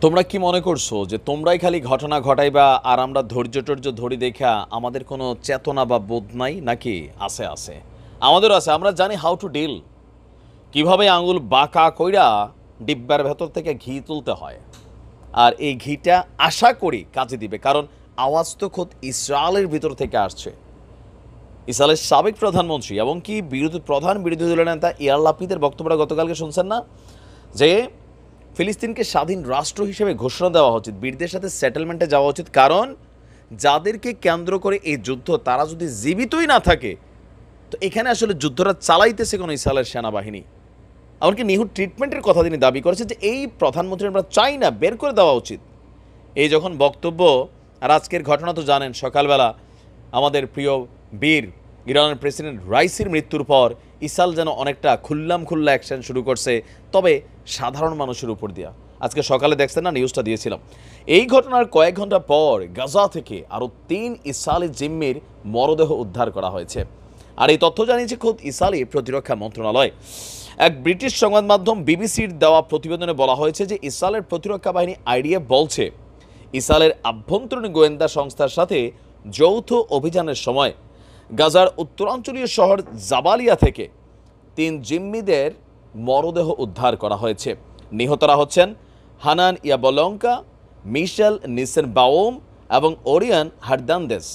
তোমরা কি মনে করছো যে তোমরাই খালি ঘটনা ঘটাইবা আর আমরা ধৈর্য টর্য ধরি দেখা আমাদের কোনো চেতনা বা বোধ নাই নাকি? আছে আছে, আমাদেরও আছে। আমরা জানি হাউ টু ডিল, কিভাবে আঙুল বাঁকা কইরা ডিব্বার ভেতর থেকে ঘি তুলতে হয়। আর এই ঘিটা আশা করি কাজে দিবে, কারণ আওয়াজ তো খোদ ইসরায়েলের ভিতর থেকে আসছে। ইসরায়েলের সাবেক প্রধানমন্ত্রী এবং কি প্রধান বিরোধী দলের নেতা ইয়ার লাপিদের বক্তব্যটা গতকালকে শুনছেন না, যে ফিলিস্তিনকে স্বাধীন রাষ্ট্র হিসেবে ঘোষণা দেওয়া উচিত, বীরদের সাথে সেটেলমেন্টে যাওয়া উচিত, কারণ যাদেরকে কেন্দ্র করে এই যুদ্ধ তারা যদি জীবিতই না থাকে তো এখানে আসলে যুদ্ধটা চালাইতেছে কোনো ইসরায়েলের সেনাবাহিনী। এমনকি নিহুর ট্রিটমেন্টের কথা তিনি দাবি করেছে যে এই প্রধানমন্ত্রী আমরা চাই না, বের করে দেওয়া উচিত। এই যখন বক্তব্য, আর আজকের ঘটনা তো জানেন, সকালবেলা আমাদের প্রিয় বীর ইরানের প্রেসিডেন্ট রাইসির মৃত্যুর পর ইসরায়েল যেন অনেকটা খুল্লা অ্যাকশন শুরু করছে, তবে সাধারণ মানুষের উপর দিয়া। আজকে সকালে দেখছেন না, নিউজটা দিয়েছিলাম। এই ঘটনার কয়েক ঘন্টা পর গাজা থেকে আরও 3 ইসরায়েলি জিম্মির মরদেহ উদ্ধার করা হয়েছে। আর এই তথ্য জানিয়েছে খোদ ইসরায়েলি প্রতিরক্ষা মন্ত্রণালয়। এক ব্রিটিশ সংবাদ মাধ্যম বিবিসির দেওয়া প্রতিবেদনে বলা হয়েছে যে ইসরায়েলের প্রতিরক্ষা বাহিনী আইডিএফ বলছে ইসরায়েলের আভ্যন্তরীণ গোয়েন্দা সংস্থার সাথে যৌথ অভিযানের সময় গাজার উত্তরাঞ্চলীয় শহর জাবালিয়া থেকে 3 জিম্মিদের মরদেহ উদ্ধার করা হয়েছে। নিহতরা হচ্ছেন হানান ইয়াবলঙ্কা, মিশেল নিসেনবাউম এবং ওরিয়ান হারদান্দেস।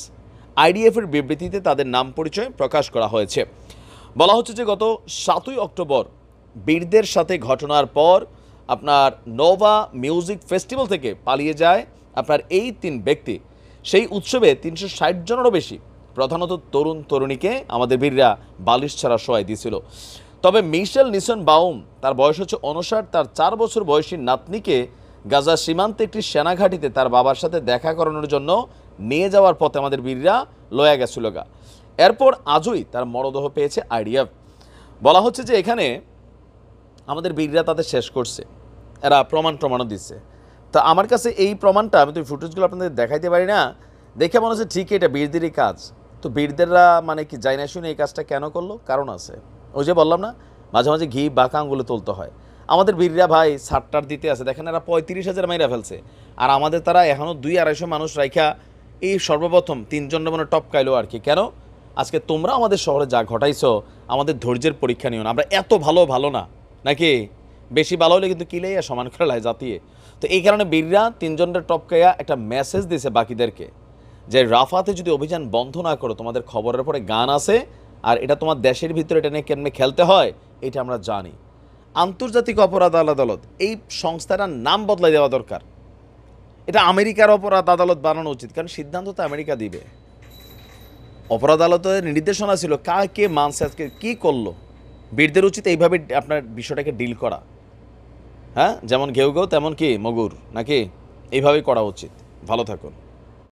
আইডিএফের বিবৃতিতে তাদের নাম পরিচয় প্রকাশ করা হয়েছে। বলা হচ্ছে যে গত 7ই অক্টোবর বীরদের সাথে ঘটনার পর আপনার নোভা মিউজিক ফেস্টিভ্যাল থেকে পালিয়ে যায় আপনার এই 3 ব্যক্তি। সেই উৎসবে 360 জনেরও বেশি প্রধানত তরুণ তরুণীকে আমাদের বীররা বালিশ ছাড়া সহায় দিয়েছিল। তবে মিশেল নিসেনবাউম, তার বয়স হচ্ছে 59, তার 4 বছর বয়সী নাতনিকে গাজা সীমান্তে একটি সেনাঘাঁটিতে তার বাবার সাথে দেখা করানোর জন্য নিয়ে যাওয়ার পথে আমাদের বীররা লয়া গেছিল গা। এরপর আজই তার মরদেহ পেয়েছে আইডিএফ। বলা হচ্ছে যে এখানে আমাদের বীররা তাদের শেষ করছে, এরা প্রমাণও দিচ্ছে। তা আমার কাছে এই প্রমাণটা, আমি তো ফুটেজগুলো আপনাদের দেখাইতে পারি না, দেখে মনে হচ্ছে ঠিক এটা বীরদেরই কাজ। তো বীরদেররা মানে কি যাই না শুনে এই কাজটা কেন করলো? কারণ আছে, ওই যে বললাম না, মাঝে মাঝে ঘি বাঁকা আঙুলে তুলতে হয়। আমাদের বীররা ভাই সারটার দিতে আছে, দেখেন এরা 35,000 মাইরা ফেলছে, আর আমাদের তারা এখনও 200-250 মানুষ রাইখা এই সর্বপ্রথম 3 জন মানে টপকাইলো আর কি। কেন? আজকে তোমরা আমাদের শহরে যা ঘটাইছো, আমাদের ধৈর্যের পরীক্ষা নিও না। আমরা এত ভালো না নাকি? বেশি ভালো হলে কিন্তু কিলাইয়া সমান করে লাই জাতিয়ে। তো এই কারণে বীররা 3 জনের টপকাইয়া একটা মেসেজ দিছে বাকিদেরকে, যে রাফাতে যদি অভিযান বন্ধ না করো তোমাদের খবরের পরে গান আছে, আর এটা তোমার দেশের ভিতরে এটা নিয়ে কেমনে খেলতে হয় এটা আমরা জানি। আন্তর্জাতিক অপরাধ আদালত, এই সংস্থাটার নাম বদলাই দেওয়া দরকার। এটা আমেরিকার অপরাধ আদালত বানানো উচিত, কারণ সিদ্ধান্ত তো আমেরিকা দিবে। অপরাধ আদালতের নির্দেশনা ছিল, কে মানছে, আজকে কী করলো। বীরদের উচিত এইভাবে আপনার বিষয়টাকে ডিল করা। হ্যাঁ, যেমন ঘেউ তেমন কি মগুর নাকি, এইভাবেই করা উচিত। ভালো থাকুন।